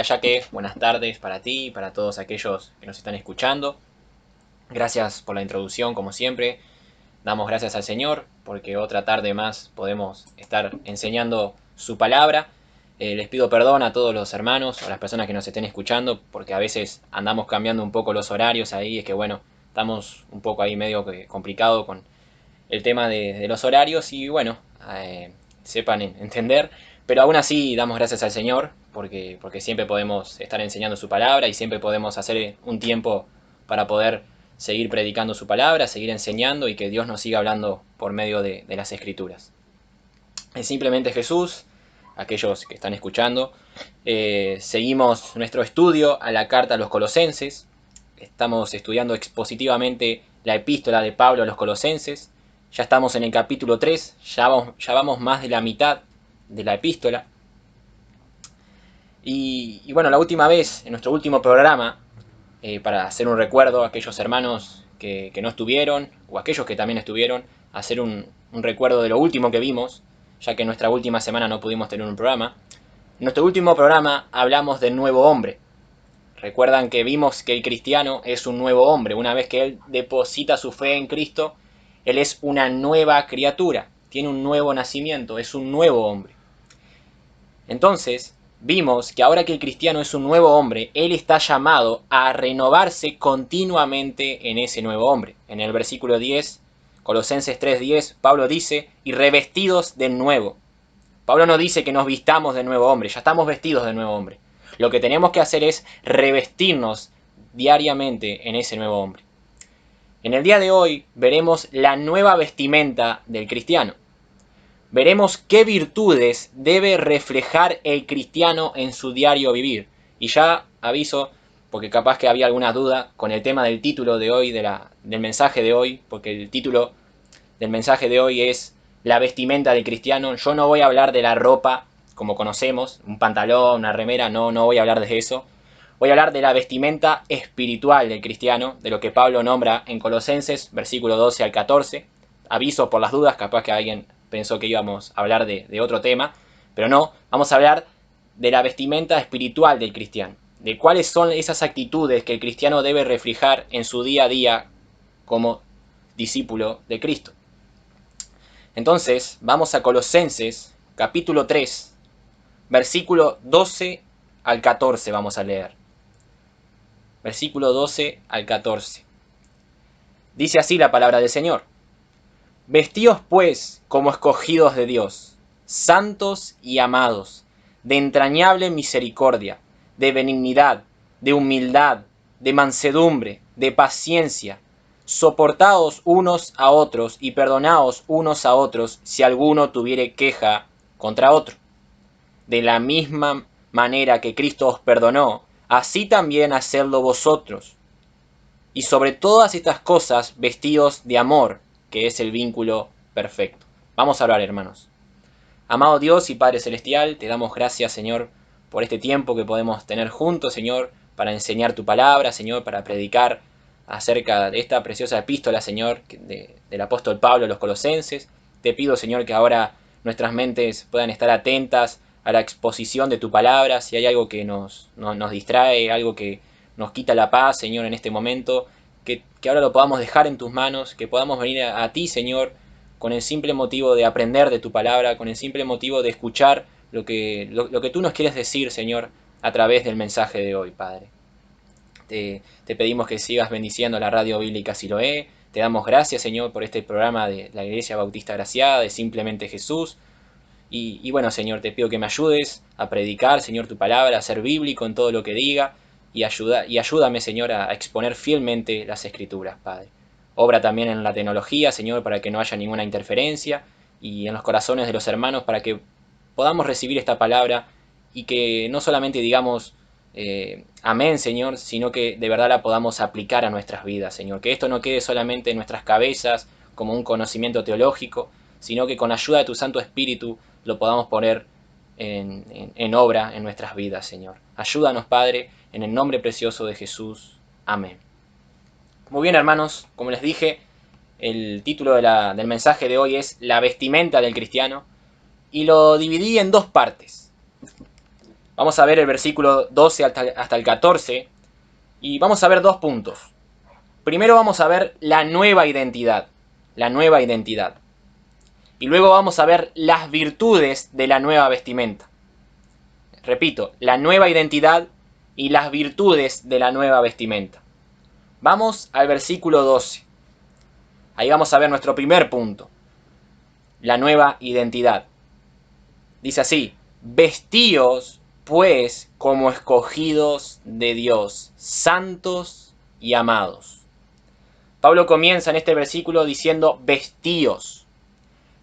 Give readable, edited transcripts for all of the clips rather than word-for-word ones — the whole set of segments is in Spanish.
allá que buenas tardes para ti y para todos aquellos que nos están escuchando. Gracias por la introducción, como siempre. Damos gracias al Señor porque otra tarde más podemos estar enseñando su palabra. Les pido perdón a todos los hermanos, a las personas que nos estén escuchando, porque a veces andamos cambiando un poco los horarios ahí. Es que bueno, estamos un poco ahí medio complicado con el tema de los horarios y bueno, sepan entender. Pero aún así damos gracias al Señor porque siempre podemos estar enseñando su palabra y siempre podemos hacer un tiempo para poder seguir predicando su palabra, seguir enseñando y que Dios nos siga hablando por medio de las Escrituras. Es simplemente Jesús, aquellos que están escuchando. Seguimos nuestro estudio a la carta a los Colosenses. Estamos estudiando expositivamente la epístola de Pablo a los Colosenses. Ya estamos en el capítulo 3, ya vamos más de la mitad de la epístola. Y bueno, la última vez, en nuestro último programa, para hacer un recuerdo a aquellos hermanos que no estuvieron, o aquellos que también estuvieron, hacer un recuerdo de lo último que vimos, ya que en nuestra última semana no pudimos tener un programa. En nuestro último programa hablamos del nuevo hombre. Recuerdan que vimos que el cristiano es un nuevo hombre. Una vez que él deposita su fe en Cristo, él es una nueva criatura, tiene un nuevo nacimiento, es un nuevo hombre. Entonces, vimos que ahora que el cristiano es un nuevo hombre, él está llamado a renovarse continuamente en ese nuevo hombre. En el versículo 10, Colosenses 3:10, Pablo dice, y revestidos del nuevo. Pablo no dice que nos vistamos de nuevo hombre, ya estamos vestidos de nuevo hombre. Lo que tenemos que hacer es revestirnos diariamente en ese nuevo hombre. En el día de hoy veremos la nueva vestimenta del cristiano. Veremos qué virtudes debe reflejar el cristiano en su diario vivir. Y ya aviso, porque capaz que había alguna duda con el tema del título de hoy, del mensaje de hoy, porque el título del mensaje de hoy es la vestimenta del cristiano. Yo no voy a hablar de la ropa como conocemos, un pantalón, una remera, no voy a hablar de eso. Voy a hablar de la vestimenta espiritual del cristiano, de lo que Pablo nombra en Colosenses, versículo 12 al 14. Aviso por las dudas, capaz que alguien pensó que íbamos a hablar de otro tema, pero no, vamos a hablar de la vestimenta espiritual del cristiano, de cuáles son esas actitudes que el cristiano debe reflejar en su día a día como discípulo de Cristo. Entonces, vamos a Colosenses, capítulo 3, versículo 12 al 14 vamos a leer. Versículo 12 al 14. Dice así la palabra del Señor. Vestíos pues como escogidos de Dios, santos y amados, de entrañable misericordia, de benignidad, de humildad, de mansedumbre, de paciencia, soportaos unos a otros y perdonaos unos a otros si alguno tuviere queja contra otro. De la misma manera que Cristo os perdonó, así también hacedlo vosotros. Y sobre todas estas cosas vestidos de amor, que es el vínculo perfecto. Vamos a hablar, hermanos. Amado Dios y Padre Celestial, te damos gracias, Señor, por este tiempo que podemos tener juntos, Señor, para enseñar tu palabra, Señor, para predicar acerca de esta preciosa epístola, Señor, del apóstol Pablo a los Colosenses. Te pido, Señor, que ahora nuestras mentes puedan estar atentas a la exposición de tu palabra. Si hay algo que nos distrae, algo que nos quita la paz, Señor, en este momento, que ahora lo podamos dejar en tus manos, que podamos venir a ti, Señor, con el simple motivo de aprender de tu palabra, con el simple motivo de escuchar lo que tú nos quieres decir, Señor, a través del mensaje de hoy, Padre. Te pedimos que sigas bendiciendo la radio bíblica Siloé. Te damos gracias, Señor, por este programa de la Iglesia Bautista Graciada, de Simplemente Jesús. Y bueno, Señor, te pido que me ayudes a predicar, Señor, tu palabra, a ser bíblico en todo lo que diga. Y ayúdame, Señor, a exponer fielmente las Escrituras, Padre. Obra también en la tecnología, Señor, para que no haya ninguna interferencia, y en los corazones de los hermanos para que podamos recibir esta palabra y que no solamente digamos amén, Señor, sino que de verdad la podamos aplicar a nuestras vidas, Señor. Que esto no quede solamente en nuestras cabezas como un conocimiento teológico, sino que con ayuda de tu Santo Espíritu lo podamos poner en obra en nuestras vidas, Señor. Ayúdanos, Padre, en el nombre precioso de Jesús. Amén. Muy bien, hermanos, como les dije, el título del mensaje de hoy es La vestimenta del cristiano, y lo dividí en dos partes. Vamos a ver el versículo 12 hasta el 14 y vamos a ver dos puntos. Primero vamos a ver la nueva identidad, y luego vamos a ver las virtudes de la nueva vestimenta. Repito, la nueva identidad y las virtudes de la nueva vestimenta. Vamos al versículo 12. Ahí vamos a ver nuestro primer punto, la nueva identidad. Dice así: vestíos pues como escogidos de Dios, santos y amados. Pablo comienza en este versículo diciendo vestíos.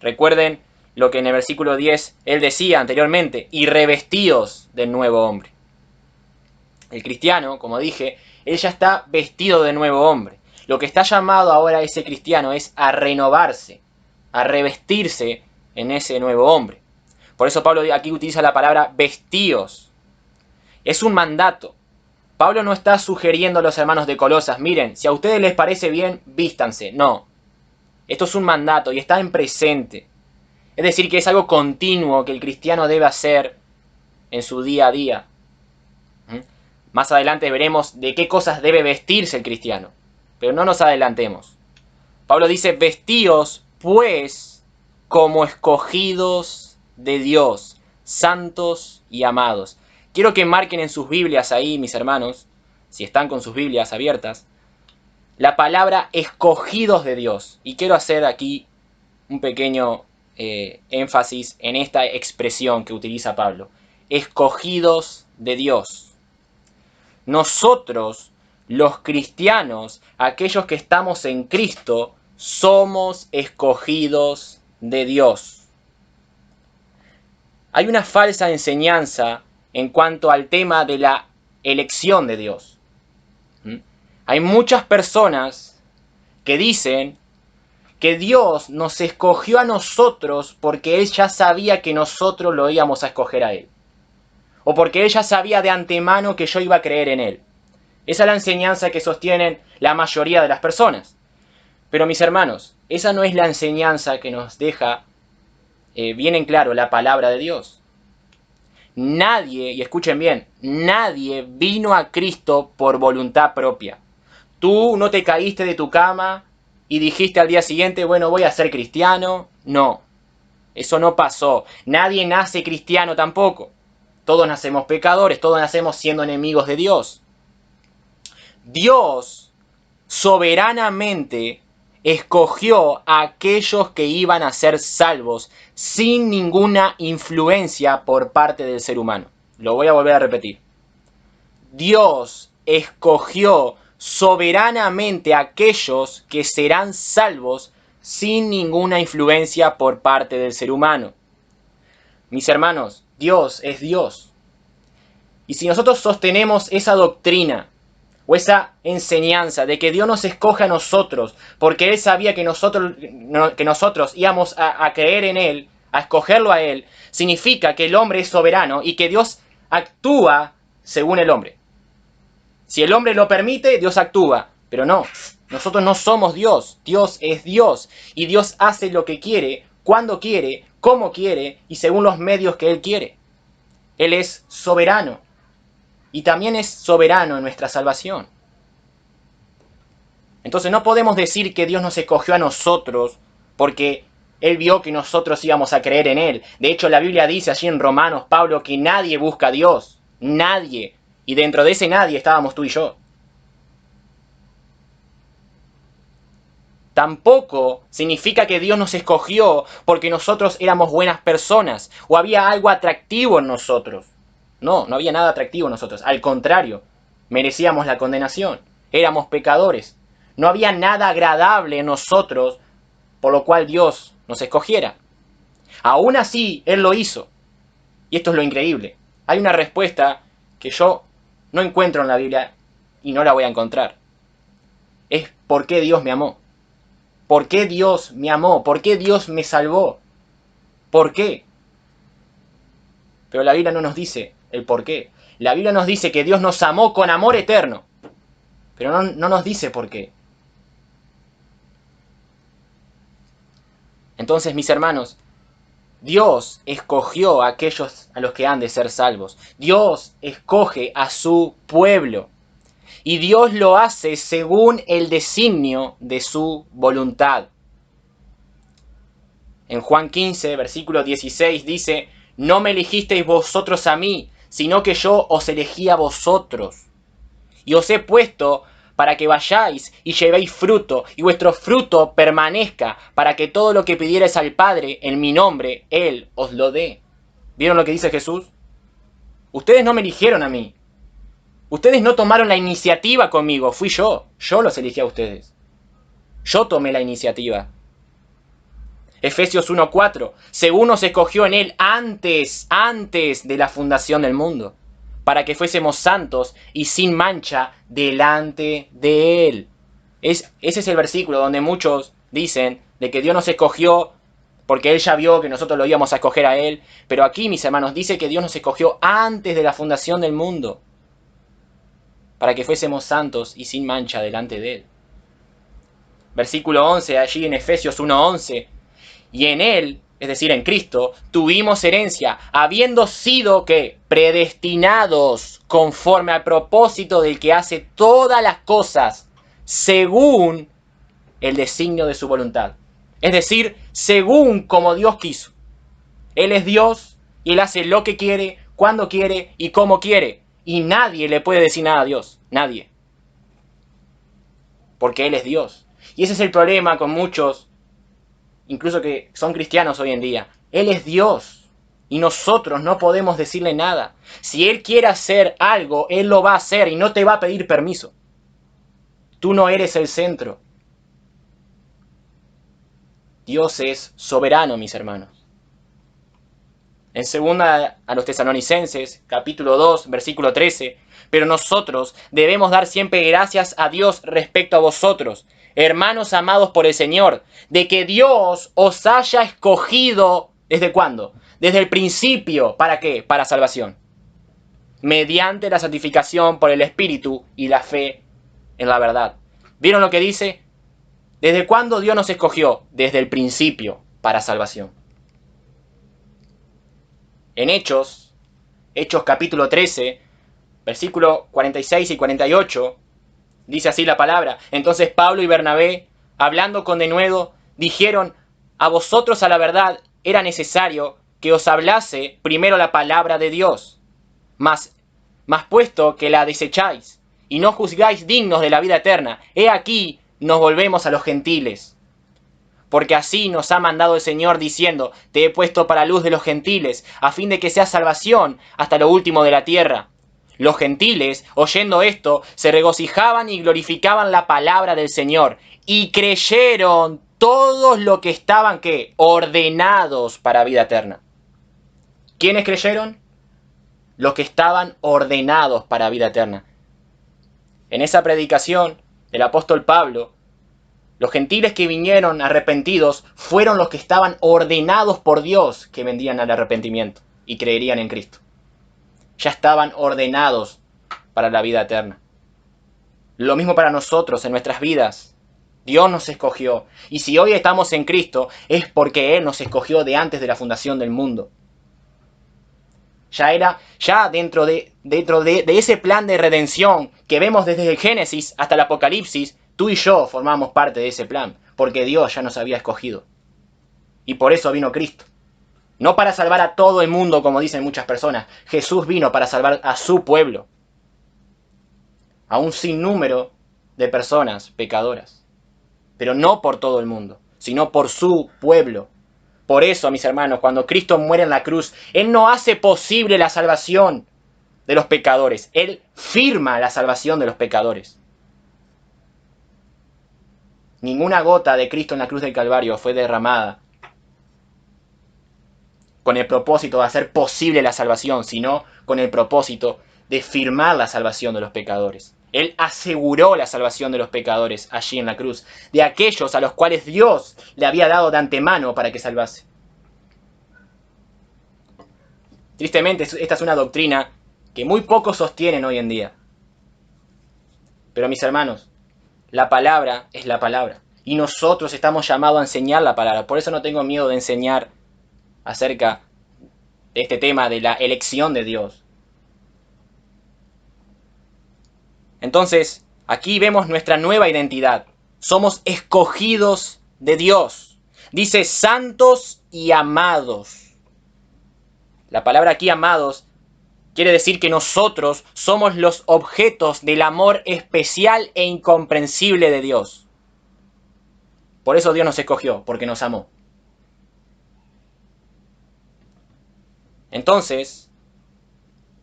Recuerden lo que en el versículo 10 él decía anteriormente: y revestíos del nuevo hombre. El cristiano, como dije, él ya está vestido de nuevo hombre. Lo que está llamado ahora ese cristiano es a renovarse, a revestirse en ese nuevo hombre. Por eso Pablo aquí utiliza la palabra vestíos. Es un mandato. Pablo no está sugiriendo a los hermanos de Colosas: miren, si a ustedes les parece bien, vístanse. No. Esto es un mandato y está en presente. Es decir, que es algo continuo que el cristiano debe hacer en su día a día. Más adelante veremos de qué cosas debe vestirse el cristiano. Pero no nos adelantemos. Pablo dice: vestíos pues como escogidos de Dios, santos y amados. Quiero que marquen en sus Biblias ahí, mis hermanos, si están con sus Biblias abiertas, la palabra escogidos de Dios. Y quiero hacer aquí un pequeño énfasis en esta expresión que utiliza Pablo: escogidos de Dios. Nosotros, los cristianos, aquellos que estamos en Cristo, somos escogidos de Dios. Hay una falsa enseñanza en cuanto al tema de la elección de Dios. Hay muchas personas que dicen que Dios nos escogió a nosotros porque Él ya sabía que nosotros lo íbamos a escoger a Él. O porque Él ya sabía de antemano que yo iba a creer en Él. Esa es la enseñanza que sostienen la mayoría de las personas. Pero mis hermanos, esa no es la enseñanza que nos deja bien en claro la palabra de Dios. Nadie, y escuchen bien, nadie vino a Cristo por voluntad propia. Tú no te caíste de tu cama y dijiste al día siguiente: bueno, voy a ser cristiano. No, eso no pasó. Nadie nace cristiano tampoco. Todos nacemos pecadores, todos nacemos siendo enemigos de Dios. Dios soberanamente escogió a aquellos que iban a ser salvos sin ninguna influencia por parte del ser humano. Lo voy a volver a repetir. Dios escogió soberanamente a aquellos que serán salvos sin ninguna influencia por parte del ser humano. Mis hermanos, Dios es Dios. Y si nosotros sostenemos esa doctrina o esa enseñanza de que Dios nos escoge a nosotros porque Él sabía que nosotros íbamos a creer en Él, a escogerlo a Él, significa que el hombre es soberano y que Dios actúa según el hombre. Si el hombre lo permite, Dios actúa. Pero no, nosotros no somos Dios. Dios es Dios. Y Dios hace lo que quiere, cuando quiere, como quiere y según los medios que Él quiere. Él es soberano. Y también es soberano en nuestra salvación. Entonces no podemos decir que Dios nos escogió a nosotros porque Él vio que nosotros íbamos a creer en Él. De hecho, la Biblia dice allí en Romanos, Pablo, que nadie busca a Dios. Nadie. Y dentro de ese nadie estábamos tú y yo. Tampoco significa que Dios nos escogió porque nosotros éramos buenas personas o había algo atractivo en nosotros. No, no había nada atractivo en nosotros. Al contrario, merecíamos la condenación. Éramos pecadores. No había nada agradable en nosotros por lo cual Dios nos escogiera. Aún así, Él lo hizo. Y esto es lo increíble. Hay una respuesta que yo no encuentro en la Biblia y no la voy a encontrar. Es por qué Dios me amó. ¿Por qué Dios me amó? ¿Por qué Dios me salvó? ¿Por qué? Pero la Biblia no nos dice el por qué. La Biblia nos dice que Dios nos amó con amor eterno. Pero no nos dice por qué. Entonces, mis hermanos, Dios escogió a aquellos a los que han de ser salvos. Dios escoge a su pueblo. Y Dios lo hace según el designio de su voluntad. En Juan 15, versículo 16 dice: no me elegisteis vosotros a mí, sino que yo os elegí a vosotros. Y os he puesto para que vayáis y llevéis fruto, y vuestro fruto permanezca, para que todo lo que pidierais al Padre en mi nombre, Él os lo dé. ¿Vieron lo que dice Jesús? Ustedes no me eligieron a mí. Ustedes no tomaron la iniciativa conmigo, fui yo. Yo los elegí a ustedes. Yo tomé la iniciativa. Efesios 1:4, según nos escogió en Él antes de la fundación del mundo, para que fuésemos santos y sin mancha delante de Él. Ese es el versículo donde muchos dicen de que Dios nos escogió porque Él ya vio que nosotros lo íbamos a escoger a Él. Pero aquí, mis hermanos, dice que Dios nos escogió antes de la fundación del mundo, para que fuésemos santos y sin mancha delante de Él. Versículo 11, allí en Efesios 1:11, y en Él, es decir, en Cristo, tuvimos herencia, habiendo sido que predestinados conforme al propósito del que hace todas las cosas según el designio de su voluntad. Es decir, según como Dios quiso. Él es Dios y Él hace lo que quiere, cuando quiere y como quiere. Y nadie le puede decir nada a Dios. Nadie. Porque Él es Dios. Y ese es el problema con muchos, incluso que son cristianos hoy en día. Él es Dios y nosotros no podemos decirle nada. Si Él quiere hacer algo, Él lo va a hacer y no te va a pedir permiso. Tú no eres el centro. Dios es soberano, mis hermanos. En 2 a los Tesalonicenses, capítulo 2, versículo 13, pero nosotros debemos dar siempre gracias a Dios respecto a vosotros, hermanos amados por el Señor, de que Dios os haya escogido, ¿desde cuándo? Desde el principio, ¿para qué? Para salvación. Mediante la santificación por el Espíritu y la fe en la verdad. ¿Vieron lo que dice? ¿Desde cuándo Dios nos escogió? Desde el principio, para salvación. En Hechos capítulo 13, versículo 46 y 48, dice así la palabra: entonces Pablo y Bernabé, hablando con denuedo, dijeron: a vosotros a la verdad era necesario que os hablase primero la palabra de Dios, mas puesto que la desecháis y no juzgáis dignos de la vida eterna, he aquí nos volvemos a los gentiles. Porque así nos ha mandado el Señor diciendo: te he puesto para luz de los gentiles, a fin de que sea salvación hasta lo último de la tierra. Los gentiles, oyendo esto, se regocijaban y glorificaban la palabra del Señor, y creyeron todos los que estaban, ¿qué? Ordenados para vida eterna. ¿Quiénes creyeron? Los que estaban ordenados para vida eterna. En esa predicación del apóstol Pablo, los gentiles que vinieron arrepentidos fueron los que estaban ordenados por Dios que vendían al arrepentimiento y creerían en Cristo. Ya estaban ordenados para la vida eterna. Lo mismo para nosotros en nuestras vidas. Dios nos escogió. Y si hoy estamos en Cristo es porque Él nos escogió de antes de la fundación del mundo. Ya dentro de ese plan de redención que vemos desde el Génesis hasta el Apocalipsis, tú y yo formamos parte de ese plan, porque Dios ya nos había escogido. Y por eso vino Cristo. No para salvar a todo el mundo, como dicen muchas personas. Jesús vino para salvar a su pueblo. A un sinnúmero de personas pecadoras. Pero no por todo el mundo, sino por su pueblo. Por eso, mis hermanos, cuando Cristo muere en la cruz, Él no hace posible la salvación de los pecadores. Él firma la salvación de los pecadores. Ninguna gota de Cristo en la cruz del Calvario fue derramada con el propósito de hacer posible la salvación, sino con el propósito de firmar la salvación de los pecadores. Él aseguró la salvación de los pecadores allí en la cruz, de aquellos a los cuales Dios le había dado de antemano para que salvase. Tristemente, esta es una doctrina que muy pocos sostienen hoy en día. Pero mis hermanos, la palabra es la palabra. Y nosotros estamos llamados a enseñar la palabra. Por eso no tengo miedo de enseñar acerca de este tema de la elección de Dios. Entonces, aquí vemos nuestra nueva identidad. Somos escogidos de Dios. Dice santos y amados. La palabra aquí amados quiere decir que nosotros somos los objetos del amor especial e incomprensible de Dios. Por eso Dios nos escogió, porque nos amó. Entonces,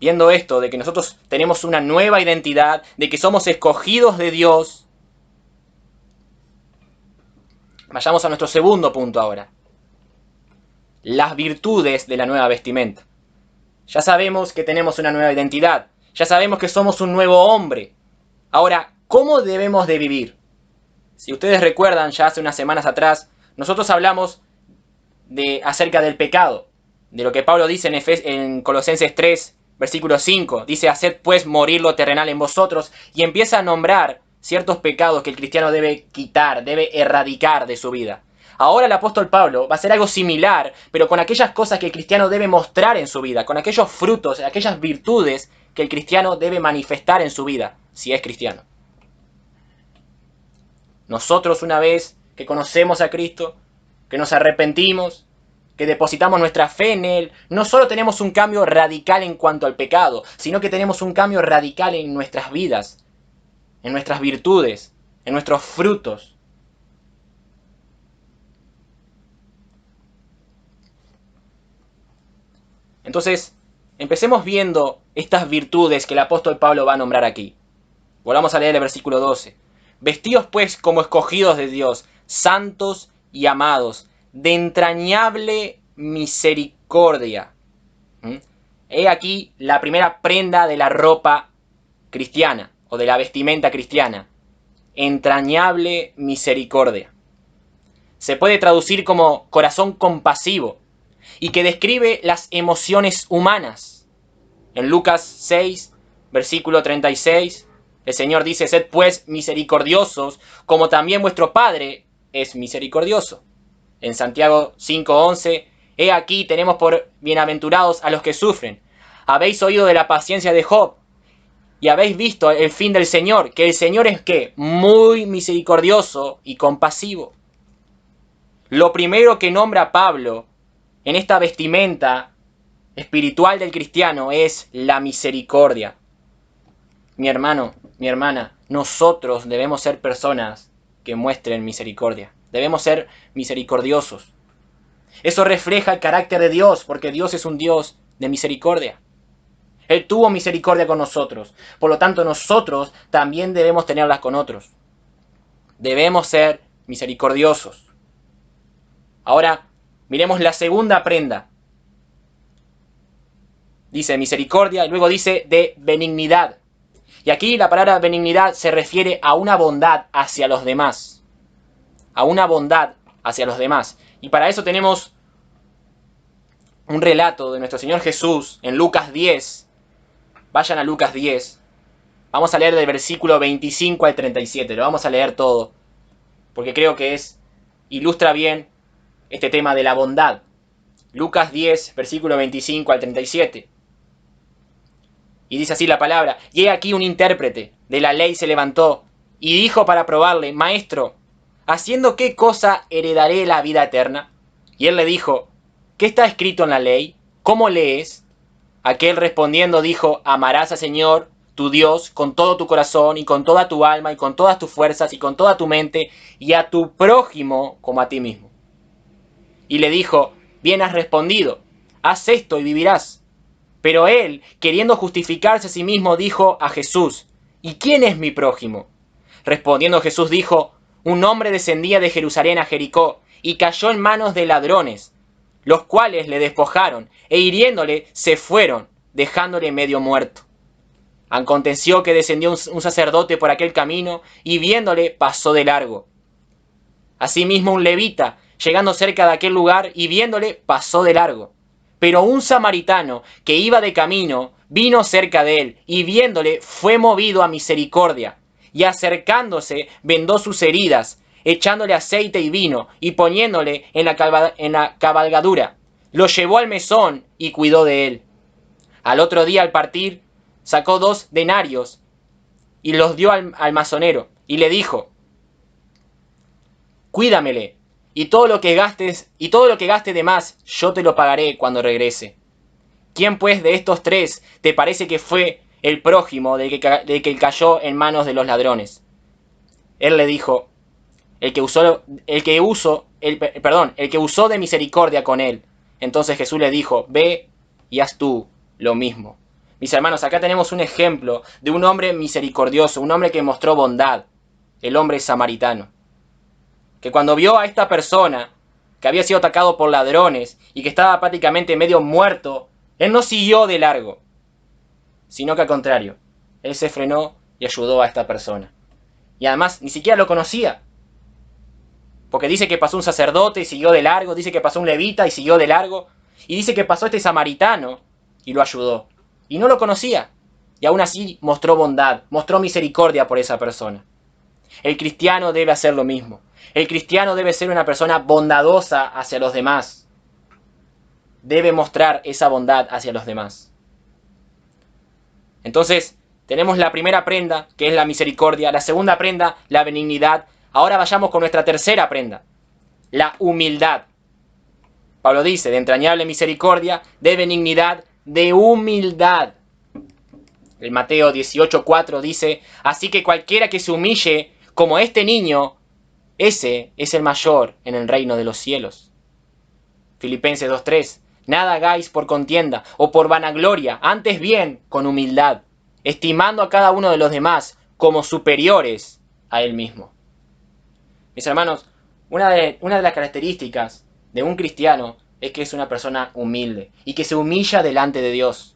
viendo esto, de que nosotros tenemos una nueva identidad, de que somos escogidos de Dios, vayamos a nuestro segundo punto ahora. Las virtudes de la nueva vestimenta. Ya sabemos que tenemos una nueva identidad, ya sabemos que somos un nuevo hombre. Ahora, ¿cómo debemos de vivir? Si ustedes recuerdan, ya hace unas semanas atrás, nosotros hablamos acerca del pecado, de lo que Pablo dice en Colosenses 3, versículo 5, dice, haced pues morir lo terrenal en vosotros, y empieza a nombrar ciertos pecados que el cristiano debe quitar, debe erradicar de su vida. Ahora el apóstol Pablo va a hacer algo similar, pero con aquellas cosas que el cristiano debe mostrar en su vida, con aquellos frutos, aquellas virtudes que el cristiano debe manifestar en su vida, si es cristiano. Nosotros, una vez que conocemos a Cristo, que nos arrepentimos, que depositamos nuestra fe en Él, no solo tenemos un cambio radical en cuanto al pecado, sino que tenemos un cambio radical en nuestras vidas, en nuestras virtudes, en nuestros frutos. Entonces, empecemos viendo estas virtudes que el apóstol Pablo va a nombrar aquí. Volvamos a leer el versículo 12. Vestíos pues como escogidos de Dios, santos y amados, de entrañable misericordia. He aquí la primera prenda de la ropa cristiana, o de la vestimenta cristiana. Entrañable misericordia. Se puede traducir como corazón compasivo, y que describe las emociones humanas. En Lucas 6, versículo 36, el Señor dice, sed pues misericordiosos, como también vuestro Padre es misericordioso. En Santiago 5:11, he aquí tenemos por bienaventurados a los que sufren. Habéis oído de la paciencia de Job, y habéis visto el fin del Señor, que el Señor es ¿qué? Muy misericordioso y compasivo. Lo primero que nombra Pablo en esta vestimenta espiritual del cristiano es la misericordia. Mi hermano, mi hermana, nosotros debemos ser personas que muestren misericordia. Debemos ser misericordiosos. Eso refleja el carácter de Dios, porque Dios es un Dios de misericordia. Él tuvo misericordia con nosotros. Por lo tanto, nosotros también debemos tenerlas con otros. Debemos ser misericordiosos. Ahora, miremos la segunda prenda. Dice misericordia y luego dice de benignidad. Y aquí la palabra benignidad se refiere a una bondad hacia los demás. A una bondad hacia los demás. Y para eso tenemos un relato de nuestro Señor Jesús en Lucas 10. Vayan a Lucas 10. Vamos a leer del versículo 25 al 37. Lo vamos a leer todo. Porque creo que ilustra bien este tema de la bondad. Lucas 10, versículo 25 al 37. Y dice así la palabra: y he aquí un intérprete de la ley se levantó y dijo para probarle: Maestro, ¿haciendo qué cosa heredaré la vida eterna? Y él le dijo: ¿qué está escrito en la ley? ¿Cómo lees? Aquel respondiendo dijo: amarás al Señor tu Dios con todo tu corazón y con toda tu alma y con todas tus fuerzas y con toda tu mente, y a tu prójimo como a ti mismo. Y le dijo: bien has respondido, haz esto y vivirás. Pero él, queriendo justificarse a sí mismo, dijo a Jesús: ¿y quién es mi prójimo? Respondiendo Jesús dijo: un hombre descendía de Jerusalén a Jericó y cayó en manos de ladrones, los cuales le despojaron e hiriéndole se fueron, dejándole medio muerto. Aconteció que descendió un sacerdote por aquel camino y viéndole pasó de largo. Asimismo un levita, llegando cerca de aquel lugar y viéndole, pasó de largo. Pero un samaritano que iba de camino vino cerca de él y viéndole fue movido a misericordia, y acercándose vendó sus heridas, echándole aceite y vino y poniéndole en la cabalgadura. Lo llevó al mesón y cuidó de él. Al otro día, al partir, sacó 2 denarios y los dio al masonero y le dijo: cuídamele, y todo lo que gaste de más, yo te lo pagaré cuando regrese. ¿Quién pues de estos 3 te parece que fue el prójimo del que cayó en manos de los ladrones? Él le dijo: el que usó de misericordia con él. Entonces Jesús le dijo: ve y haz tú lo mismo. Mis hermanos, acá tenemos un ejemplo de un hombre misericordioso, un hombre que mostró bondad, el hombre samaritano, que cuando vio a esta persona que había sido atacado por ladrones y que estaba prácticamente medio muerto, él no siguió de largo, sino que al contrario, él se frenó y ayudó a esta persona. Y además ni siquiera lo conocía, porque dice que pasó un sacerdote y siguió de largo, dice que pasó un levita y siguió de largo, y dice que pasó este samaritano y lo ayudó. Y no lo conocía, y aún así mostró bondad, mostró misericordia por esa persona. El cristiano debe hacer lo mismo. El cristiano debe ser una persona bondadosa hacia los demás. Debe mostrar esa bondad hacia los demás. Entonces, tenemos la primera prenda, que es la misericordia. La segunda prenda, la benignidad. Ahora vayamos con nuestra tercera prenda, la humildad. Pablo dice: de entrañable misericordia, de benignidad, de humildad. El Mateo 18:4 dice: así que cualquiera que se humille como este niño, ese es el mayor en el reino de los cielos. Filipenses 2:3: nada hagáis por contienda o por vanagloria, antes bien con humildad, estimando a cada uno de los demás como superiores a él mismo. Mis hermanos, una de las características de un cristiano es que es una persona humilde y que se humilla delante de Dios.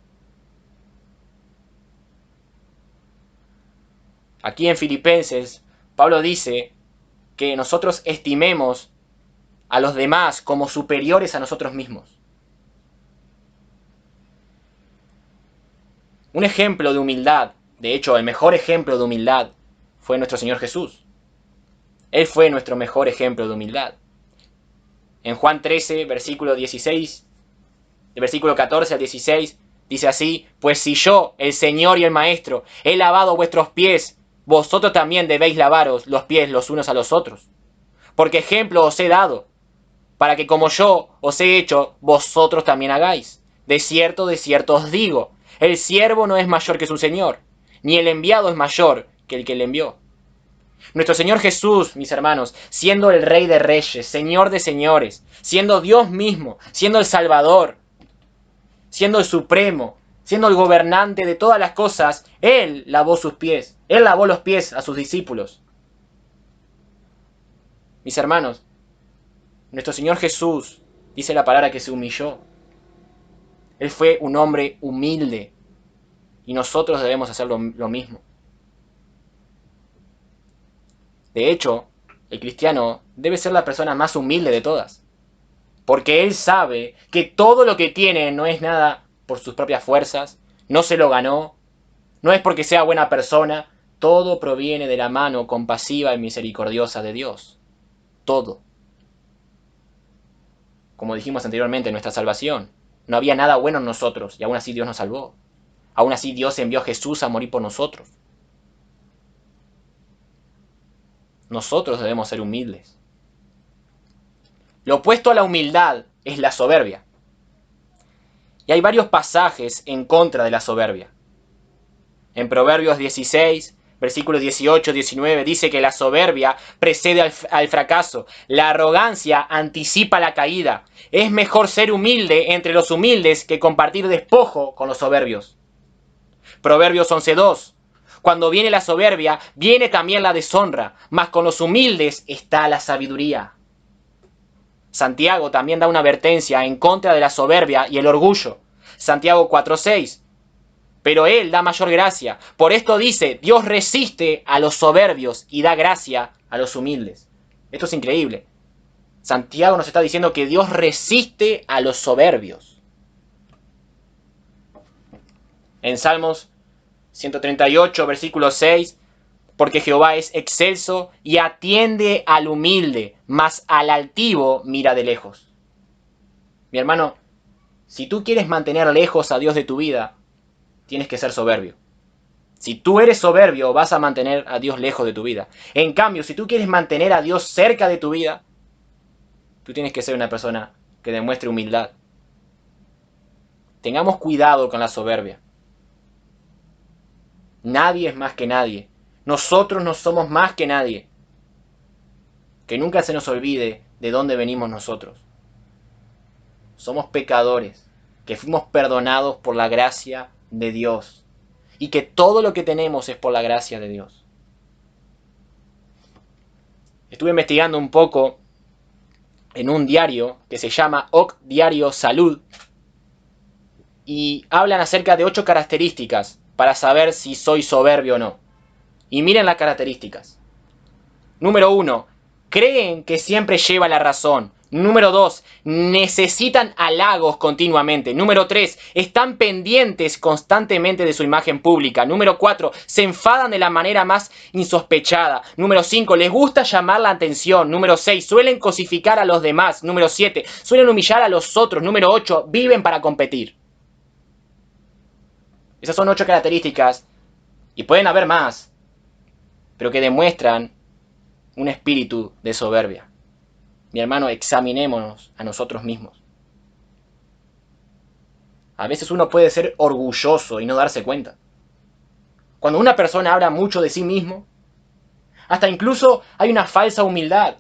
Aquí en Filipenses, Pablo dice que nosotros estimemos a los demás como superiores a nosotros mismos. Un ejemplo de humildad, de hecho el mejor ejemplo de humildad, fue nuestro Señor Jesús. Él fue nuestro mejor ejemplo de humildad. En Juan 13, versículo 16, del versículo 14 al 16, dice así: pues si yo, el Señor y el Maestro, he lavado vuestros pies, vosotros también debéis lavaros los pies los unos a los otros. Porque ejemplo os he dado, para que como yo os he hecho, vosotros también hagáis. De cierto os digo, el siervo no es mayor que su Señor, ni el enviado es mayor que el que le envió. Nuestro Señor Jesús, mis hermanos, siendo el Rey de Reyes, Señor de Señores, siendo Dios mismo, siendo el Salvador, siendo el Supremo, siendo el gobernante de todas las cosas, Él lavó sus pies, Él lavó los pies a sus discípulos. Mis hermanos, nuestro Señor Jesús dice la palabra que se humilló. Él fue un hombre humilde y nosotros debemos hacer lo mismo. De hecho, el cristiano debe ser la persona más humilde de todas, porque él sabe que todo lo que tiene no es nada por sus propias fuerzas, no se lo ganó, no es porque sea buena persona, todo proviene de la mano compasiva y misericordiosa de Dios. Todo. Como dijimos anteriormente, nuestra salvación. No había nada bueno en nosotros y aún así Dios nos salvó. Aún así Dios envió a Jesús a morir por nosotros. Nosotros debemos ser humildes. Lo opuesto a la humildad es la soberbia. Y hay varios pasajes en contra de la soberbia. En Proverbios 16, versículos 18-19, dice que la soberbia precede al fracaso. La arrogancia anticipa la caída. Es mejor ser humilde entre los humildes que compartir despojo con los soberbios. Proverbios 11:2. Cuando viene la soberbia, viene también la deshonra, mas con los humildes está la sabiduría. Santiago también da una advertencia en contra de la soberbia y el orgullo. Santiago 4:6. Pero Él da mayor gracia. Por esto dice: Dios resiste a los soberbios y da gracia a los humildes. Esto es increíble. Santiago nos está diciendo que Dios resiste a los soberbios. En Salmos 138, versículo 6, porque Jehová es excelso y atiende al humilde, mas al altivo mira de lejos. Mi hermano, Si tú quieres mantener lejos a Dios de tu vida, tienes que ser soberbio. Si tú eres soberbio, vas a mantener a Dios lejos de tu vida. En cambio, si tú quieres mantener a Dios cerca de tu vida, tú tienes que ser una persona que demuestre humildad. Tengamos cuidado con la soberbia. Nadie es más que nadie. Nosotros no somos más que nadie. Que nunca se nos olvide de dónde venimos nosotros. Somos pecadores, que fuimos perdonados por la gracia de Dios. Y que todo lo que tenemos es por la gracia de Dios. Estuve investigando un poco en un diario que se llama OC Diario Salud. Y hablan acerca de 8 características para saber si soy soberbio o no. Y miren las características. Número 1. Creen que siempre lleva la razón. Número 2. Necesitan halagos continuamente. Número 3. Están pendientes constantemente de su imagen pública. Número 4. Se enfadan de la manera más insospechada. Número 5. Les gusta llamar la atención. Número 6. Suelen cosificar a los demás. Número 7. Suelen humillar a los otros. Número 8. Viven para competir. Esas son 8 características. Y pueden haber más, pero que demuestran un espíritu de soberbia. Mi hermano, examinémonos a nosotros mismos. A veces uno puede ser orgulloso y no darse cuenta. Cuando una persona habla mucho de sí mismo, hasta incluso hay una falsa humildad.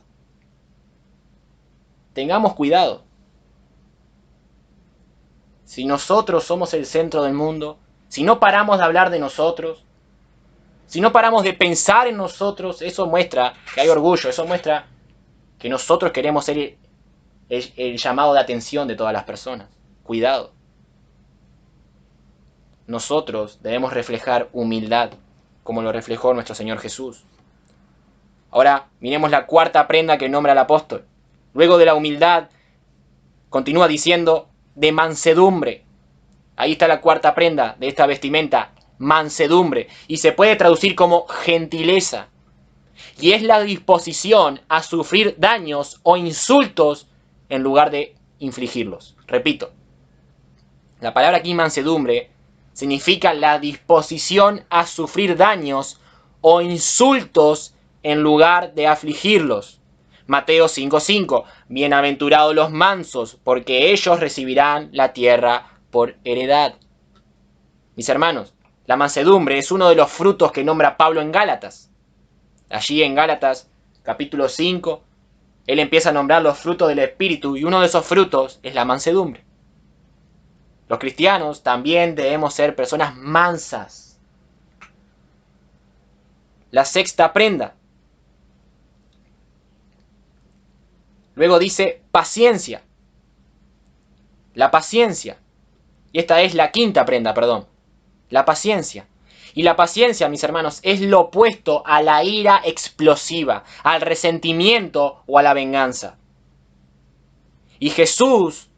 Tengamos cuidado. Si nosotros somos el centro del mundo, si no paramos de hablar de nosotros, si no paramos de pensar en nosotros, eso muestra que hay orgullo, eso muestra que nosotros queremos ser el llamado de atención de todas las personas. Cuidado. Nosotros debemos reflejar humildad, como lo reflejó nuestro Señor Jesús. Ahora, miremos la 4ª prenda que nombra el apóstol. Luego de la humildad, continúa diciendo, de mansedumbre. Ahí está la 4ª prenda de esta vestimenta, mansedumbre. Y se puede traducir como gentileza. Y es la disposición a sufrir daños o insultos en lugar de infligirlos. Repito, la palabra aquí mansedumbre significa la disposición a sufrir daños o insultos en lugar de afligirlos. Mateo 5:5, bienaventurados los mansos, porque ellos recibirán la tierra por heredad. Mis hermanos, la mansedumbre es uno de los frutos que nombra Pablo en Gálatas. Allí en Gálatas, capítulo 5, él empieza a nombrar los frutos del Espíritu y uno de esos frutos es la mansedumbre. Los cristianos también debemos ser personas mansas. La 6ª prenda. Luego dice paciencia. La paciencia. Y esta es la 5ª prenda, perdón. La paciencia. Y la paciencia, mis hermanos, es lo opuesto a la ira explosiva, al resentimiento o a la venganza. Y Jesús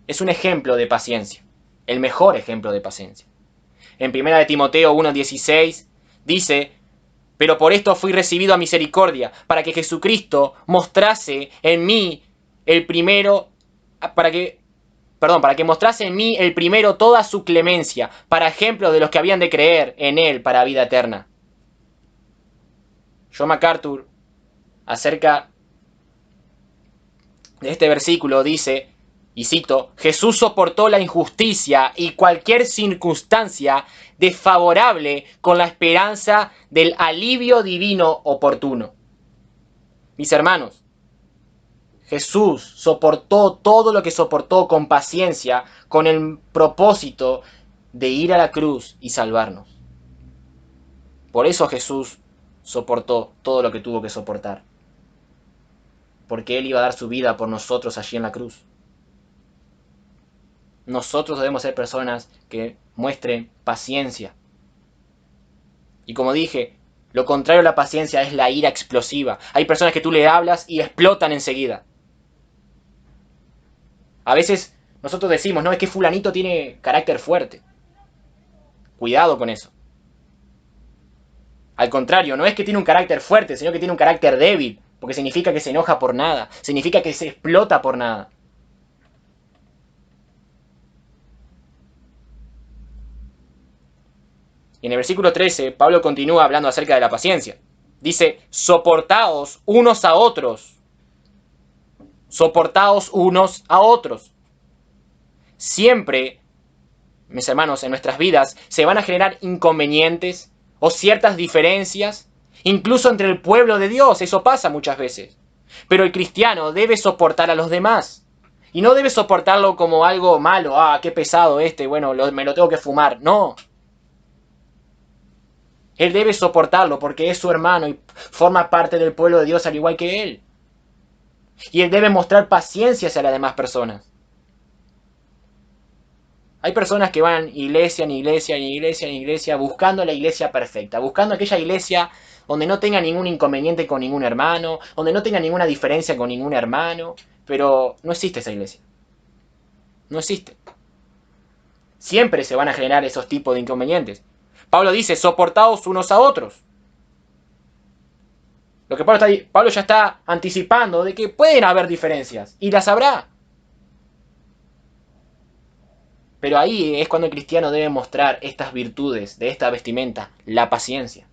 es un ejemplo de paciencia, el mejor ejemplo de paciencia. En 1 Timoteo 1:16 dice, pero por esto fui recibido a misericordia, para que Jesucristo mostrase en mí el primero, para que mostrase en mí el primero toda su clemencia, para ejemplo de los que habían de creer en él para vida eterna. John MacArthur, acerca de este versículo, dice, y cito, Jesús soportó la injusticia y cualquier circunstancia desfavorable con la esperanza del alivio divino oportuno. Mis hermanos, Jesús soportó todo lo que soportó con paciencia, con el propósito de ir a la cruz y salvarnos. Por eso Jesús soportó todo lo que tuvo que soportar. Porque Él iba a dar su vida por nosotros allí en la cruz. Nosotros debemos ser personas que muestren paciencia. Y como dije, lo contrario a la paciencia es la ira explosiva. Hay personas que tú le hablas y explotan enseguida. A veces nosotros decimos, no, es que fulanito tiene carácter fuerte. Cuidado con eso. Al contrario, no es que tiene un carácter fuerte, sino que tiene un carácter débil, porque significa que se enoja por nada, significa que se explota por nada. Y en el versículo 13, Pablo continúa hablando acerca de la paciencia. Dice, soportaos unos a otros. Soportaos unos a otros. Siempre, mis hermanos, en nuestras vidas se van a generar inconvenientes o ciertas diferencias, incluso entre el pueblo de Dios. Eso pasa muchas veces. Pero el cristiano debe soportar a los demás. Y no debe soportarlo como algo malo. Ah, qué pesado este, bueno, me lo tengo que fumar. No. Él debe soportarlo porque es su hermano y forma parte del pueblo de Dios al igual que él. Y él debe mostrar paciencia hacia las demás personas. Hay personas que van iglesia en iglesia, en iglesia, en iglesia, buscando la iglesia perfecta, buscando aquella iglesia donde no tenga ningún inconveniente con ningún hermano, donde no tenga ninguna diferencia con ningún hermano, pero no existe esa iglesia. No existe. Siempre se van a generar esos tipos de inconvenientes. Pablo dice, soportaos unos a otros. Lo que Pablo ya está anticipando de que pueden haber diferencias, y las habrá. Pero ahí es cuando el cristiano debe mostrar estas virtudes de esta vestimenta, la paciencia.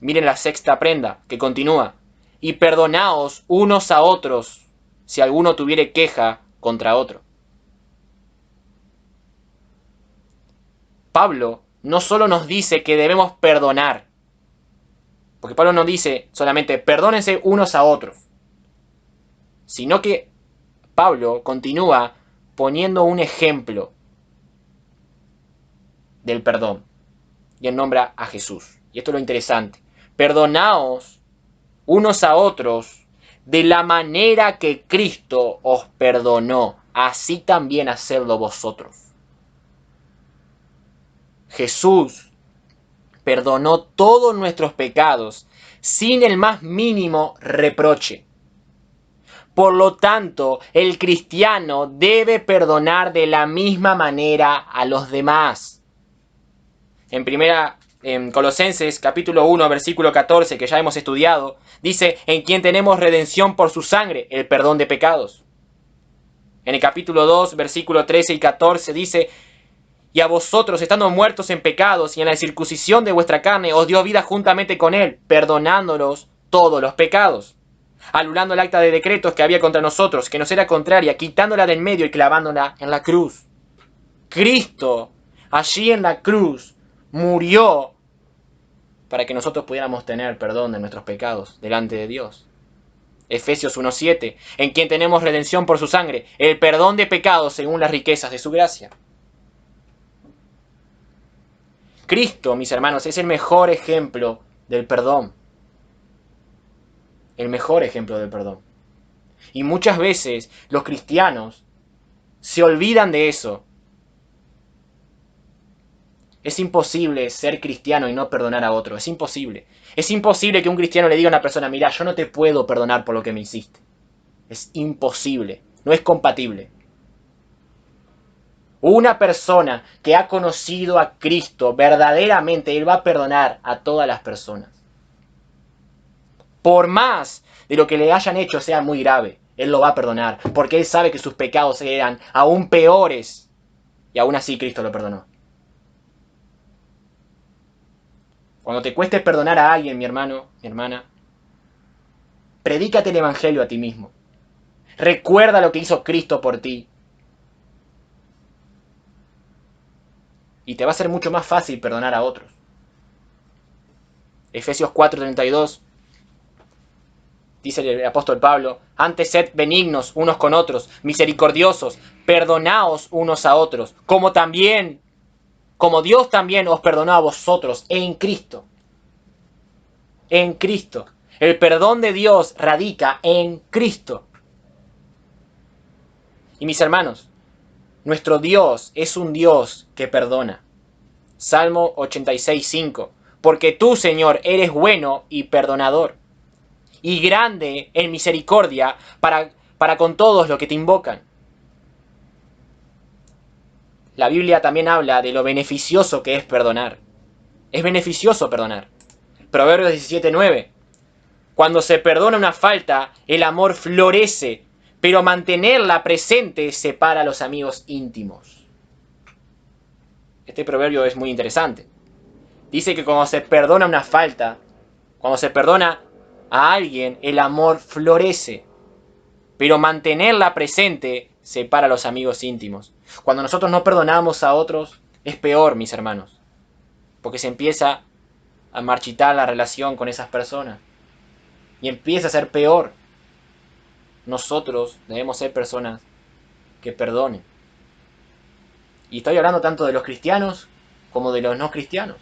Miren la sexta prenda que continúa. Y perdonaos unos a otros si alguno tuviere queja contra otro. Pablo no solo nos dice que debemos perdonar, porque Pablo no dice solamente perdónense unos a otros, sino que Pablo continúa poniendo un ejemplo del perdón y él nombra a Jesús. Y esto es lo interesante. Perdonaos unos a otros de la manera que Cristo os perdonó, así también hacedlo vosotros. Jesús perdonó todos nuestros pecados sin el más mínimo reproche. Por lo tanto, el cristiano debe perdonar de la misma manera a los demás. En Colosenses capítulo 1, versículo 14, que ya hemos estudiado, dice, en quien tenemos redención por su sangre, el perdón de pecados. En el capítulo 2, versículo 13 y 14 dice, y a vosotros, estando muertos en pecados y en la circuncisión de vuestra carne, os dio vida juntamente con él, perdonándonos todos los pecados, anulando el acta de decretos que había contra nosotros, que nos era contraria, quitándola del medio y clavándola en la cruz. Cristo, allí en la cruz, murió para que nosotros pudiéramos tener perdón de nuestros pecados delante de Dios. Efesios 1:7, en quien tenemos redención por su sangre, el perdón de pecados según las riquezas de su gracia. Cristo, mis hermanos, es el mejor ejemplo del perdón. El mejor ejemplo del perdón. Y muchas veces los cristianos se olvidan de eso. Es imposible ser cristiano y no perdonar a otro. Es imposible. Es imposible que un cristiano le diga a una persona, mira, yo no te puedo perdonar por lo que me hiciste. Es imposible. No es compatible. Una persona que ha conocido a Cristo verdaderamente, Él va a perdonar a todas las personas. Por más de lo que le hayan hecho sea muy grave, Él lo va a perdonar, porque Él sabe que sus pecados eran aún peores, y aún así Cristo lo perdonó. Cuando te cueste perdonar a alguien, mi hermano, mi hermana, predícate el evangelio a ti mismo. Recuerda lo que hizo Cristo por ti. Y te va a ser mucho más fácil perdonar a otros. Efesios 4:32 dice el apóstol Pablo, antes sed benignos unos con otros, misericordiosos, perdonaos unos a otros, como Dios también os perdonó a vosotros en Cristo. En Cristo. El perdón de Dios radica en Cristo. Y mis hermanos, nuestro Dios es un Dios que perdona. Salmo 86:5. Porque tú, Señor, eres bueno y perdonador, y grande en misericordia para con todos los que te invocan. La Biblia también habla de lo beneficioso que es perdonar. Es beneficioso perdonar. Proverbios 17:9. Cuando se perdona una falta, el amor florece, pero mantenerla presente separa a los amigos íntimos. Este proverbio es muy interesante. Dice que cuando se perdona una falta, cuando se perdona a alguien, el amor florece. Pero mantenerla presente separa a los amigos íntimos. Cuando nosotros no perdonamos a otros, es peor, mis hermanos. Porque se empieza a marchitar la relación con esas personas. Y empieza a ser peor. Nosotros debemos ser personas que perdonen. Y estoy hablando tanto de los cristianos como de los no cristianos.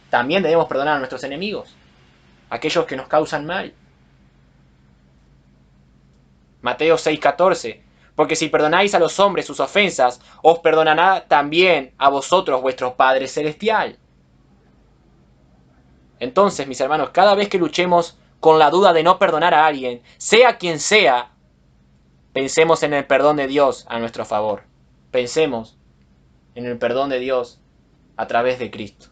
También debemos perdonar a nuestros enemigos, aquellos que nos causan mal. Mateo 6:14. Porque si perdonáis a los hombres sus ofensas, os perdonará también a vosotros vuestro Padre Celestial. Entonces, mis hermanos, cada vez que luchemos con la duda de no perdonar a alguien, sea quien sea, pensemos en el perdón de Dios a nuestro favor. Pensemos en el perdón de Dios a través de Cristo.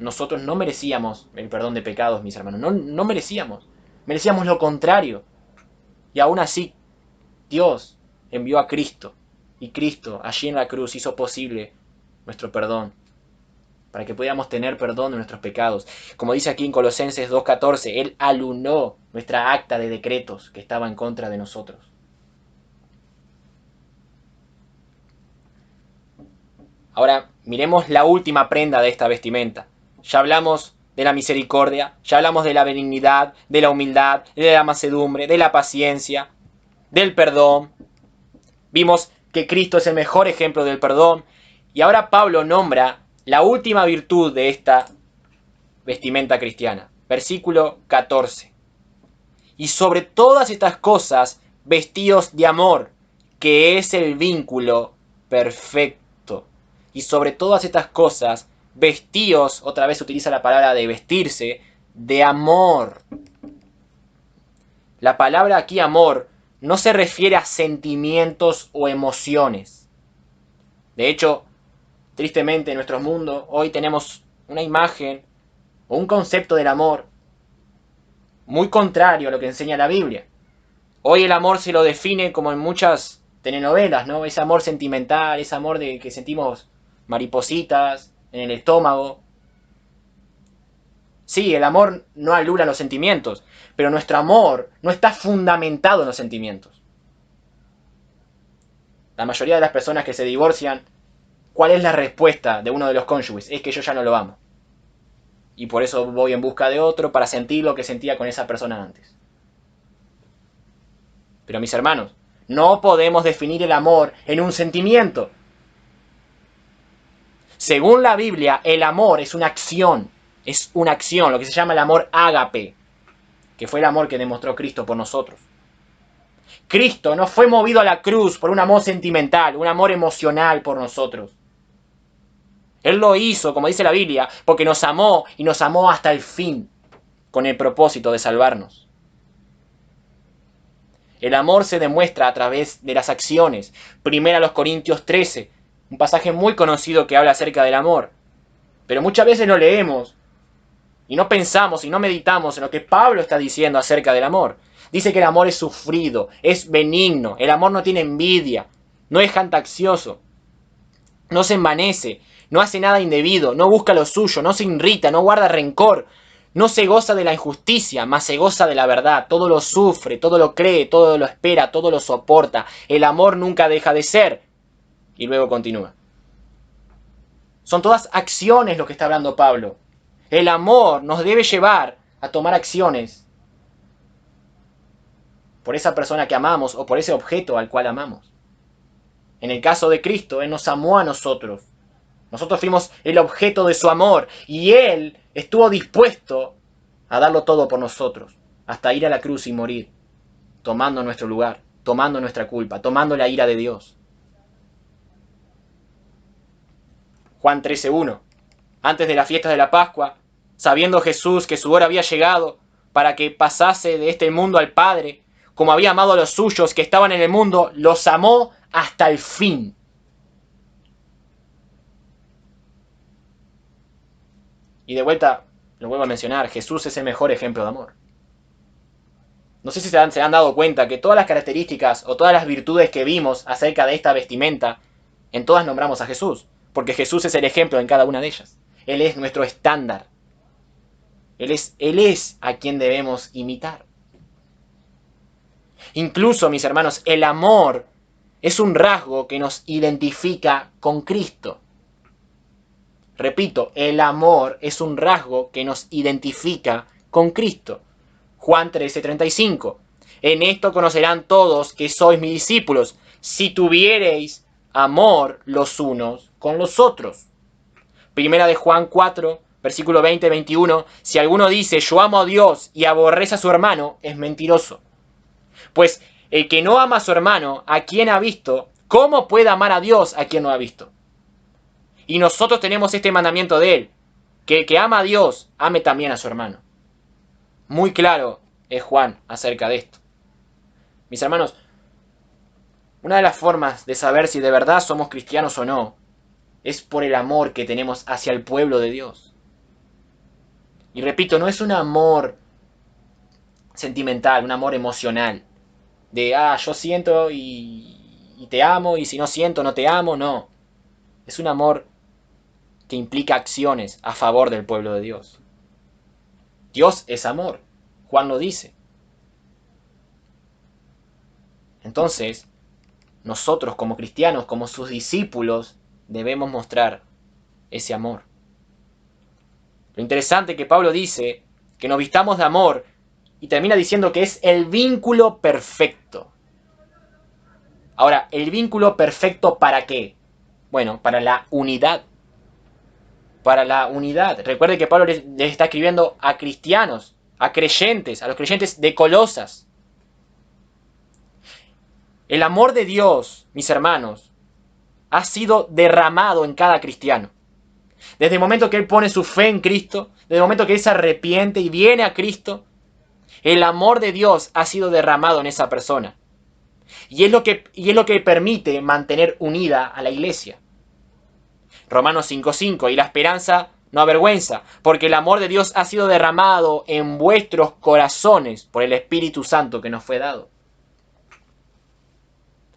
Nosotros no merecíamos el perdón de pecados, mis hermanos. No merecíamos. Merecíamos lo contrario. Y aún así, Dios envió a Cristo. Y Cristo, allí en la cruz, hizo posible nuestro perdón. Para que pudiéramos tener perdón de nuestros pecados. Como dice aquí en Colosenses 2:14, Él anuló nuestra acta de decretos que estaba en contra de nosotros. Ahora, miremos la última prenda de esta vestimenta. Ya hablamos de la misericordia, ya hablamos de la benignidad, de la humildad, de la mansedumbre, de la paciencia, del perdón. Vimos que Cristo es el mejor ejemplo del perdón. Y ahora Pablo nombra la última virtud de esta vestimenta cristiana. Versículo 14. Y sobre todas estas cosas, vestidos de amor, que es el vínculo perfecto. Y sobre todas estas cosas, vestíos, otra vez utiliza la palabra de vestirse, de amor. La palabra aquí amor no se refiere a sentimientos o emociones. De hecho, tristemente en nuestro mundo hoy tenemos una imagen o un concepto del amor muy contrario a lo que enseña la Biblia. Hoy el amor se lo define como en muchas telenovelas, ¿no? Ese amor sentimental, ese amor de que sentimos maripositas en el estómago. Sí, el amor no anula los sentimientos, pero nuestro amor no está fundamentado en los sentimientos. La mayoría de las personas que se divorcian, ¿cuál es la respuesta de uno de los cónyuges? Es que yo ya no lo amo. Y por eso voy en busca de otro para sentir lo que sentía con esa persona antes. Pero mis hermanos, no podemos definir el amor en un sentimiento. Según la Biblia, el amor es una acción. Es una acción, lo que se llama el amor ágape, que fue el amor que demostró Cristo por nosotros. Cristo no fue movido a la cruz por un amor sentimental, un amor emocional por nosotros. Él lo hizo, como dice la Biblia, porque nos amó y nos amó hasta el fin, con el propósito de salvarnos. El amor se demuestra a través de las acciones. Primera los Corintios 13, un pasaje muy conocido que habla acerca del amor. Pero muchas veces no leemos y no pensamos y no meditamos en lo que Pablo está diciendo acerca del amor. Dice que el amor es sufrido, es benigno, el amor no tiene envidia, no es jactancioso, no se envanece, no hace nada indebido, no busca lo suyo, no se irrita, no guarda rencor, no se goza de la injusticia, mas se goza de la verdad. Todo lo sufre, todo lo cree, todo lo espera, todo lo soporta. El amor nunca deja de ser. Y luego continúa. Son todas acciones lo que está hablando Pablo. El amor nos debe llevar a tomar acciones por esa persona que amamos o por ese objeto al cual amamos. En el caso de Cristo, Él nos amó a nosotros. Nosotros fuimos el objeto de su amor y Él estuvo dispuesto a darlo todo por nosotros, hasta ir a la cruz y morir, tomando nuestro lugar, tomando nuestra culpa, tomando la ira de Dios. Juan 13:1. Antes de la fiesta de la Pascua, sabiendo Jesús que su hora había llegado para que pasase de este mundo al Padre, como había amado a los suyos que estaban en el mundo, los amó hasta el fin. Y de vuelta, lo vuelvo a mencionar, Jesús es el mejor ejemplo de amor. No sé si se han dado cuenta que todas las características o todas las virtudes que vimos acerca de esta vestimenta, en todas nombramos a Jesús. porque Jesús es el ejemplo en cada una de ellas. Él es nuestro estándar. Él es a quien debemos imitar. Incluso, mis hermanos, el amor es un rasgo que nos identifica con Cristo. Repito, el amor es un rasgo que nos identifica con Cristo. Juan 13:35. En esto conocerán todos que sois mis discípulos, si tuviereis amor los unos con los otros. Primera de Juan 4, versículo 20-21. Si alguno dice yo amo a Dios y aborrece a su hermano, es mentiroso. Pues el que no ama a su hermano, a quien ha visto, ¿cómo puede amar a Dios a quien no ha visto? Y nosotros tenemos este mandamiento de él, que el que ama a Dios, ame también a su hermano. Muy claro es Juan acerca de esto. Mis hermanos, una de las formas de saber si de verdad somos cristianos o no, es por el amor que tenemos hacia el pueblo de Dios. Y repito, no es un amor sentimental, un amor emocional, de yo siento y te amo, y si no siento no te amo, no. Es un amor que implica acciones a favor del pueblo de Dios. Dios es amor, Juan lo dice. Entonces, nosotros como cristianos, como sus discípulos, debemos mostrar ese amor. Lo interesante es que Pablo dice que nos vistamos de amor y termina diciendo que es el vínculo perfecto. Ahora, ¿el vínculo perfecto para qué? Bueno, para la unidad. Para la unidad. Recuerde que Pablo les está escribiendo a cristianos, a creyentes, a los creyentes de Colosas. El amor de Dios, mis hermanos, ha sido derramado en cada cristiano. Desde el momento que él pone su fe en Cristo, desde el momento que él se arrepiente y viene a Cristo, el amor de Dios ha sido derramado en esa persona. Y es lo que permite mantener unida a la iglesia. Romanos 5:5, y la esperanza no avergüenza, porque el amor de Dios ha sido derramado en vuestros corazones por el Espíritu Santo que nos fue dado.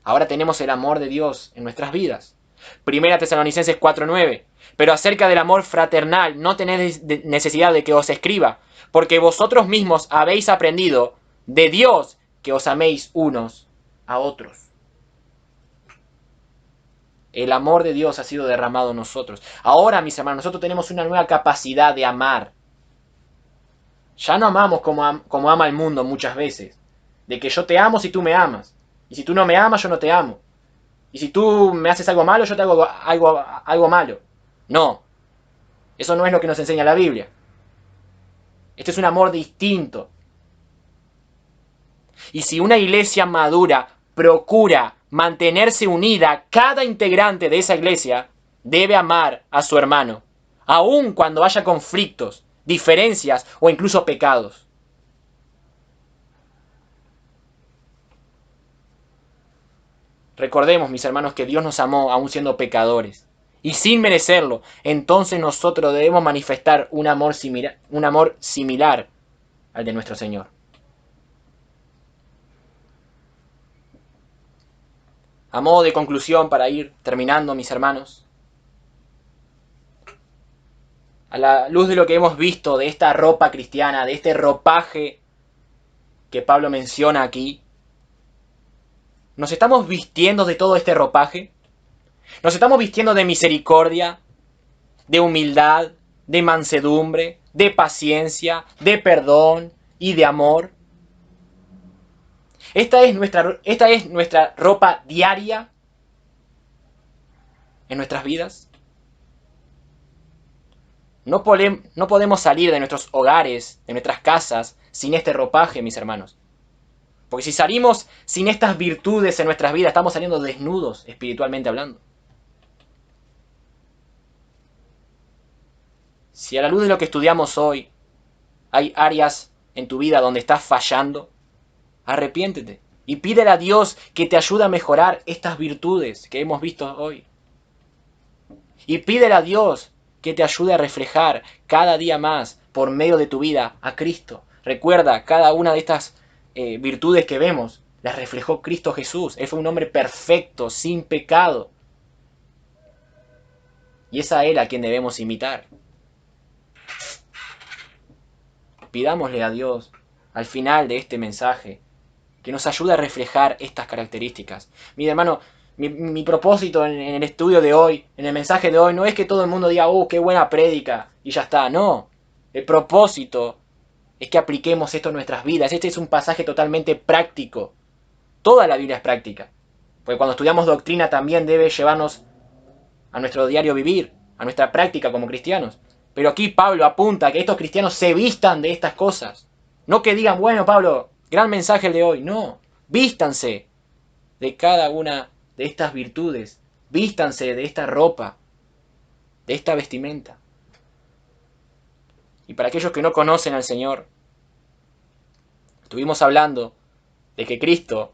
Ahora tenemos el amor de Dios en nuestras vidas. Primera Tesalonicenses 4:9. Pero acerca del amor fraternal no tenéis necesidad de que os escriba, porque vosotros mismos habéis aprendido de Dios que os améis unos a otros. El amor de Dios ha sido derramado en nosotros. Ahora, mis hermanos, nosotros tenemos una nueva capacidad de amar. Ya no amamos como ama el mundo muchas veces. De que yo te amo si tú me amas. Y si tú no me amas, yo no te amo. Y si tú me haces algo malo, yo te hago algo malo. No. Eso no es lo que nos enseña la Biblia. Este es un amor distinto. Y si una iglesia madura procura mantenerse unida, cada integrante de esa iglesia debe amar a su hermano, aun cuando haya conflictos, diferencias o incluso pecados. Recordemos, mis hermanos, que Dios nos amó aún siendo pecadores. Y sin merecerlo, entonces nosotros debemos manifestar un amor similar al de nuestro Señor. A modo de conclusión, para ir terminando, mis hermanos, a la luz de lo que hemos visto de esta ropa cristiana, de este ropaje que Pablo menciona aquí, ¿nos estamos vistiendo de todo este ropaje? ¿Nos estamos vistiendo de misericordia, de humildad, de mansedumbre, de paciencia, de perdón y de amor? Esta es nuestra ropa diaria en nuestras vidas. No podemos salir de nuestros hogares, de nuestras casas, sin este ropaje, mis hermanos. Porque si salimos sin estas virtudes en nuestras vidas, estamos saliendo desnudos, espiritualmente hablando. Si a la luz de lo que estudiamos hoy hay áreas en tu vida donde estás fallando, arrepiéntete y pídele a Dios que te ayude a mejorar estas virtudes que hemos visto hoy. Y pídele a Dios que te ayude a reflejar cada día más por medio de tu vida a Cristo. Recuerda, cada una de estas virtudes que vemos las reflejó Cristo Jesús. Él fue un hombre perfecto, sin pecado. Y es a Él a quien debemos imitar. Pidámosle a Dios, al final de este mensaje, que nos ayude a reflejar estas características. Mi hermano, mi propósito en el estudio de hoy, en el mensaje de hoy, no es que todo el mundo diga, qué buena prédica, y ya está. No, el propósito es que apliquemos esto en nuestras vidas. Este es un pasaje totalmente práctico. Toda la Biblia es práctica. Porque cuando estudiamos doctrina también debe llevarnos a nuestro diario vivir, a nuestra práctica como cristianos. Pero aquí Pablo apunta a que estos cristianos se vistan de estas cosas. No que digan, bueno, Pablo, gran mensaje el de hoy. No, vístanse de cada una de estas virtudes. Vístanse de esta ropa, de esta vestimenta. Y para aquellos que no conocen al Señor, estuvimos hablando de que Cristo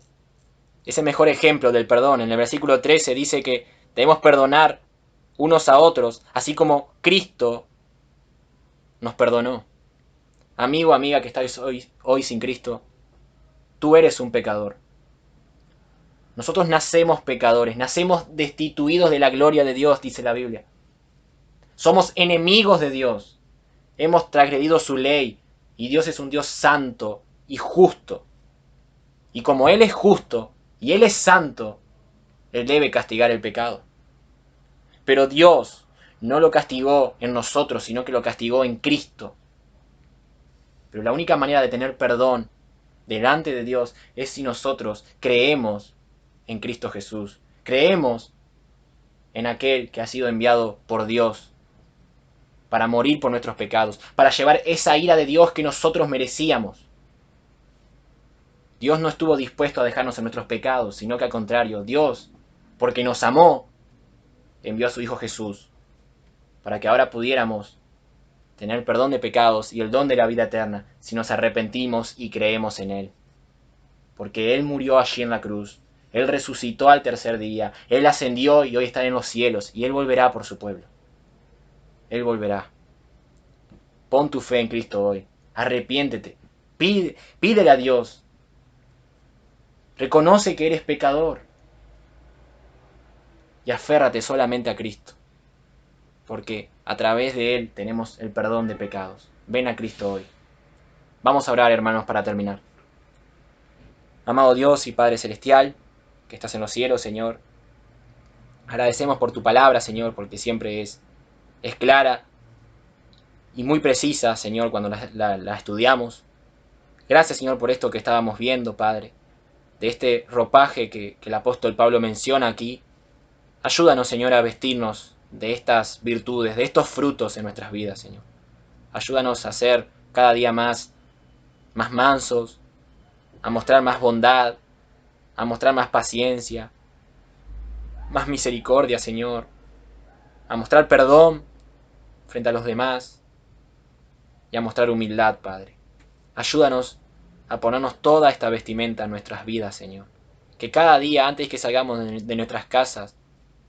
es el mejor ejemplo del perdón. En el versículo 13 dice que debemos perdonar unos a otros, así como Cristo nos perdonó. Amigo, amiga que estáis hoy sin Cristo, tú eres un pecador. Nosotros nacemos pecadores, nacemos destituidos de la gloria de Dios, dice la Biblia. Somos enemigos de Dios. Hemos transgredido su ley y Dios es un Dios santo y justo. Y como Él es justo y Él es santo, Él debe castigar el pecado. Pero Dios no lo castigó en nosotros, sino que lo castigó en Cristo. Pero la única manera de tener perdón delante de Dios es si nosotros creemos en Cristo Jesús. Creemos en aquel que ha sido enviado por Dios para morir por nuestros pecados, para llevar esa ira de Dios que nosotros merecíamos. Dios no estuvo dispuesto a dejarnos en nuestros pecados, sino que al contrario, Dios, porque nos amó, envió a su Hijo Jesús, para que ahora pudiéramos tener perdón de pecados y el don de la vida eterna si nos arrepentimos y creemos en Él. Porque Él murió allí en la cruz, Él resucitó al tercer día, Él ascendió y hoy está en los cielos, y Él volverá por su pueblo. Él volverá. Pon tu fe en Cristo hoy, arrepiéntete, pídele a Dios, reconoce que eres pecador y aférrate solamente a Cristo, porque a través de Él tenemos el perdón de pecados. Ven a Cristo hoy. Vamos a orar, hermanos, para terminar. Amado Dios y Padre Celestial, que estás en los cielos, Señor, agradecemos por tu palabra, Señor, porque siempre es clara y muy precisa, Señor, cuando la estudiamos. Gracias, Señor, por esto que estábamos viendo, Padre, de este ropaje que el apóstol Pablo menciona aquí. Ayúdanos, Señor, a vestirnos de estas virtudes, de estos frutos en nuestras vidas, Señor. Ayúdanos a ser cada día más mansos, a mostrar más bondad, a mostrar más paciencia, más misericordia, Señor, a mostrar perdón frente a los demás y a mostrar humildad, Padre. Ayúdanos a ponernos toda esta vestimenta en nuestras vidas, Señor. Que cada día, antes que salgamos de nuestras casas,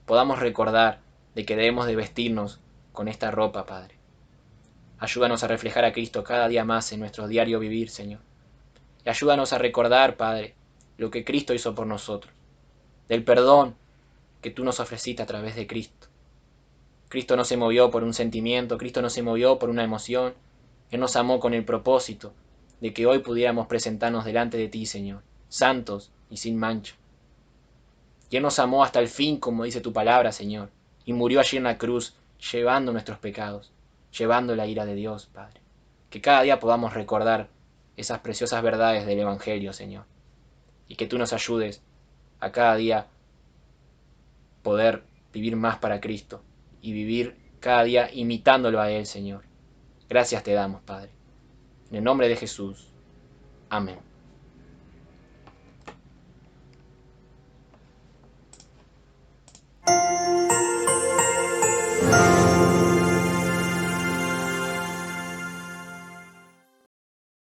podamos recordar de que debemos de vestirnos con esta ropa, Padre. Ayúdanos a reflejar a Cristo cada día más en nuestro diario vivir, Señor. Y ayúdanos a recordar, Padre, lo que Cristo hizo por nosotros, del perdón que tú nos ofreciste a través de Cristo. Cristo no se movió por un sentimiento, Cristo no se movió por una emoción. Él nos amó con el propósito de que hoy pudiéramos presentarnos delante de ti, Señor, santos y sin mancha. Y Él nos amó hasta el fin, como dice tu palabra, Señor, y murió allí en la cruz, llevando nuestros pecados, llevando la ira de Dios, Padre. Que cada día podamos recordar esas preciosas verdades del Evangelio, Señor, y que tú nos ayudes a cada día poder vivir más para Cristo y vivir cada día imitándolo a Él, Señor. Gracias te damos, Padre. En el nombre de Jesús. Amén.